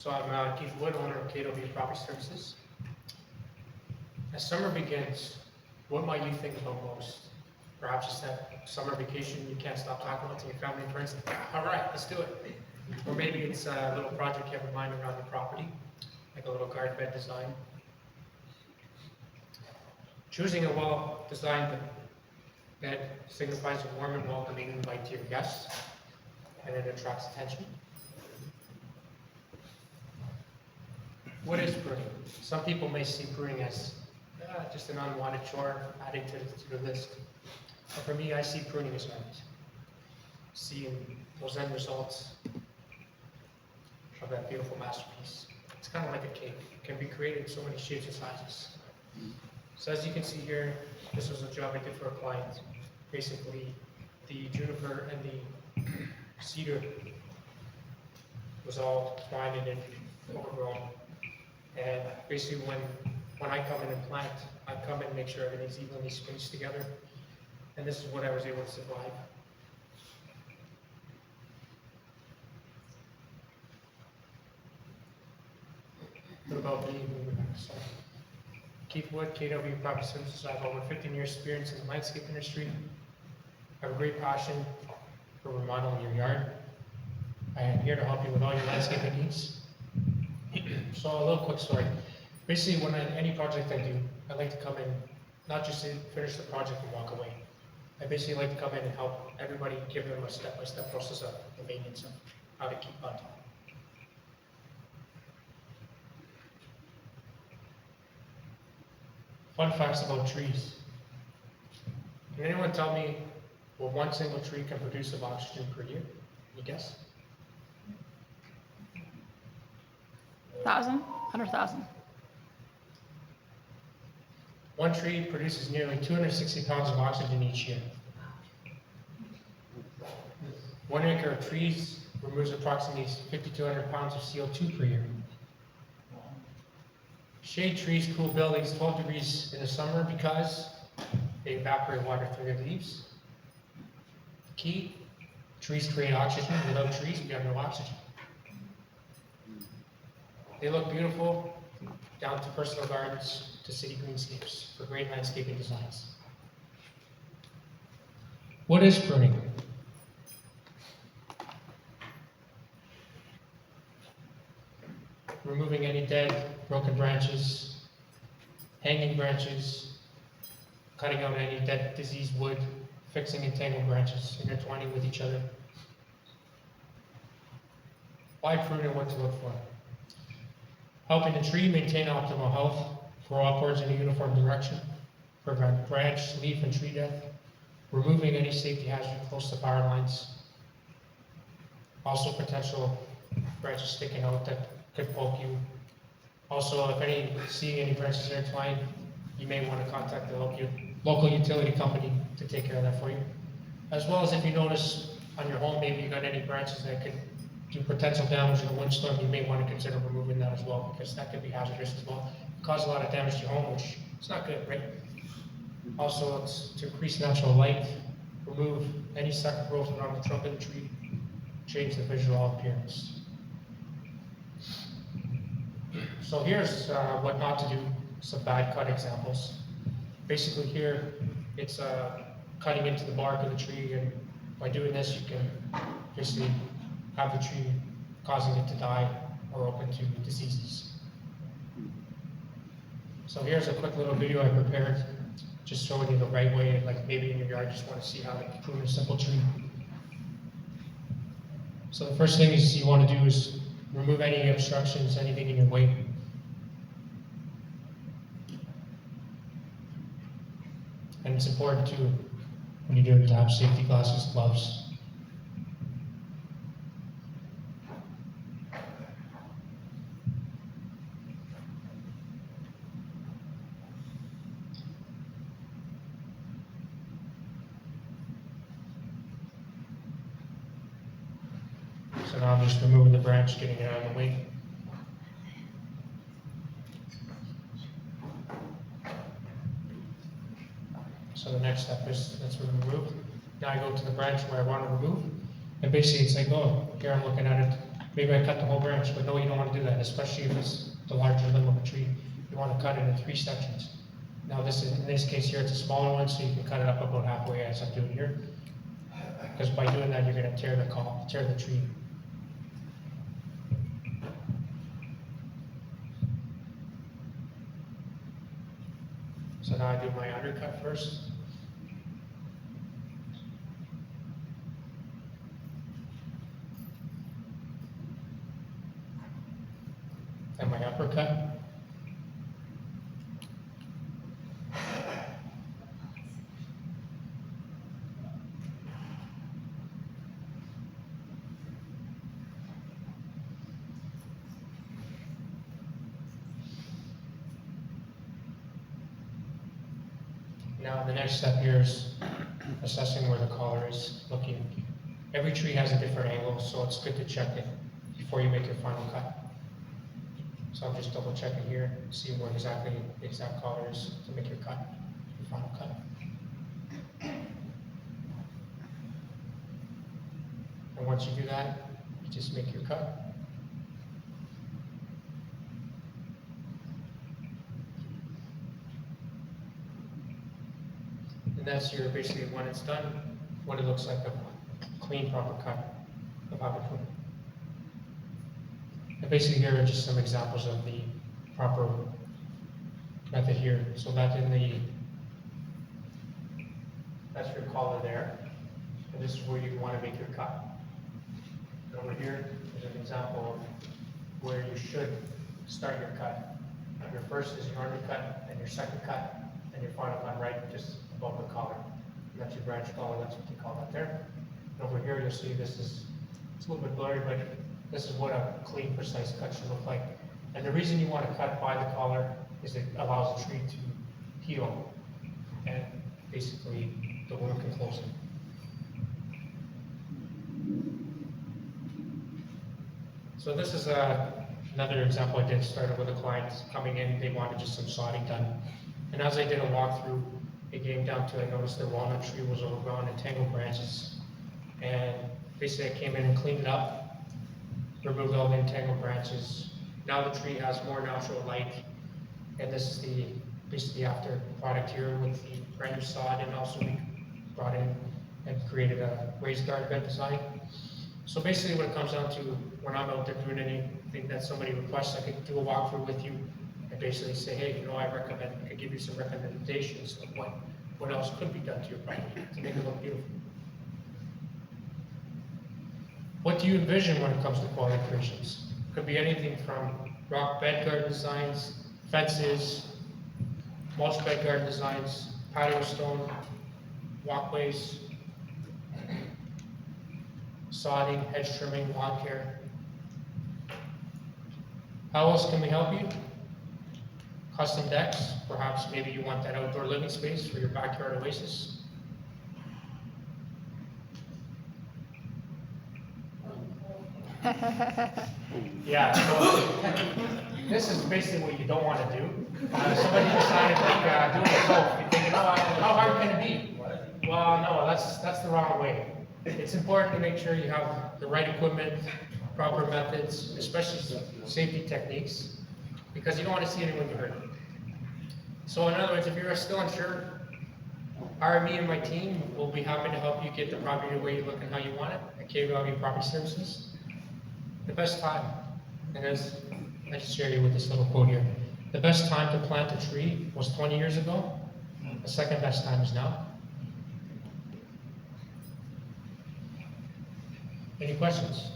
So I'm Keith Wood, owner of KW Property Services. As summer begins, what might you think about most? Perhaps it's that summer vacation you can't stop talking about to your family and friends. All right, let's do it. Or maybe it's a little project you have in mind around the property, like a little garden bed design. Choosing a well-designed bed signifies a warm and welcoming invite to your guests, and it attracts attention. What is pruning? Some people may see pruning as just an unwanted chore adding to the list. But for me, I see pruning as art. Seeing those end results of that beautiful masterpiece. It's kind of like a cake. It can be created in so many shapes and sizes. So as you can see here, this was a job I did for a client. Basically, the juniper and the cedar was all twined and overgrown. And basically when I come in and plant, I come in and make sure everything's evenly spaced together. And this is what I was able to survive. What about me? So, Keith Wood, KW Property Services. I have over 15 years experience in the landscape industry. I have a great passion for remodeling your yard. I am here to help you with all your landscaping needs. So a little quick story. Basically, any project I do, I like to come in, not just to finish the project and walk away. I basically like to come in and help everybody, give them a step-by-step process of the maintenance of how to keep on top. Fun facts about trees. Can anyone tell me what one single tree can produce of oxygen per year? Any guess? 1,000? 100,000? One tree produces nearly 260 pounds of oxygen each year. 1 acre of trees removes approximately 5,200 pounds of CO2 per year. Shade trees cool buildings 12 degrees in the summer because they evaporate water through their leaves. Key, trees create oxygen. Without trees, we have no oxygen. They look beautiful, down to personal gardens, to city greenscapes, for great landscaping designs. What is pruning? Removing any dead, broken branches, hanging branches, cutting out any dead, diseased wood, fixing entangled branches, intertwining with each other. Why prune and what to look for? Helping the tree maintain optimal health, grow upwards in a uniform direction, prevent branch, leaf, and tree death, removing any safety hazard close to power lines. Also potential branches sticking out that could poke you. Also, if seeing any branches intertwined, you may want to contact the local utility company to take care of that for you. As well as if you notice on your home, maybe you got any branches that could do potential damage in a windstorm, you may want to consider removing that as well, because that could be hazardous as well. Cause a lot of damage to your home, which is not good, right? Also, it's to increase natural light, remove any second growth around the trunk of the tree, change the visual appearance. So here's what not to do, some bad cut examples. Basically here, it's cutting into the bark of the tree, and by doing this, you can basically have the tree causing it to die or open to diseases. So here's a quick little video I prepared, just showing you the right way, like maybe in your yard, just want to see how to prune a simple tree. So the first thing you want to do is remove any obstructions, anything in your way. And it's important too, when you do it, to have safety glasses, gloves. So now I'm just removing the branch, getting it out of the way. So the next step is that's removed. Now I go to the branch where I want to remove, and basically it's like, oh, here I'm looking at it. maybe I cut the whole branch, but no, you don't want to do that, especially if it's the larger limb of a tree. You want to cut it in 3 sections. Now this is, in this case here, it's a smaller one, so you can cut it up about halfway as I'm doing here. Because by doing that, you're going to tear the tree. So now I do my undercut first. And my uppercut. Now the next step here is assessing where the collar is looking. Every tree has a different angle, so it's good to check it before you make your final cut. So I'm just double checking here, see where exactly the exact collar is to make your cut, your final cut. And once you do that, you just make your cut. And that's your, basically when it's done, what it looks like, a clean, proper cut of how to prune. And basically here are just some examples of the proper method here. So that's your collar there. And this is where you want to make your cut. And over here is an example of where you should start your cut. Your first is your undercut, and your second cut, and your final cut right just above the collar. And that's your branch collar, that's what you call that there. And over here you'll see it's a little bit blurry, but this is what a clean, precise cut should look like. And the reason you want to cut by the collar is it allows the tree to heal, and basically the wound can close it. So this is another example I did. Started with a client coming in, they wanted just some sodding done. And as I did a walkthrough, it came down to, I noticed the walnut tree was overgrown and tangled branches. And basically I came in and cleaned it up, removed all the entangled branches. Now the tree has more natural light. And this is basically after product here with the brand new sod, and also we brought in and created a raised guard bed design. So basically what it comes down to, when I'm out there doing anything that somebody requests, I could do a walkthrough with you and basically say, hey, I could give you some recommendations of what else could be done to your property to make it look beautiful. What do you envision when it comes to quality creations? Could be anything from rock bed garden designs, fences, mulch bed garden designs, patio stone, walkways, sodding, hedge trimming, lawn care. How else can we help you? Custom decks, perhaps maybe you want that outdoor living space for your backyard oasis. Yeah, so this is basically what you don't want to do. Somebody decided like doing it so you're thinking, oh, how hard can it be? Well, no, that's the wrong way. It's important to make sure you have the right equipment, proper methods, especially safety techniques, because you don't want to see anyone get hurt. So in other words, if you're still unsure, hire me and my team. We'll be happy to help you get the property the way you look and how you want it at KW Property Services. The best time, and as I just share you with this little quote here, the best time to plant a tree was 20 years ago. The second best time is now. Any questions?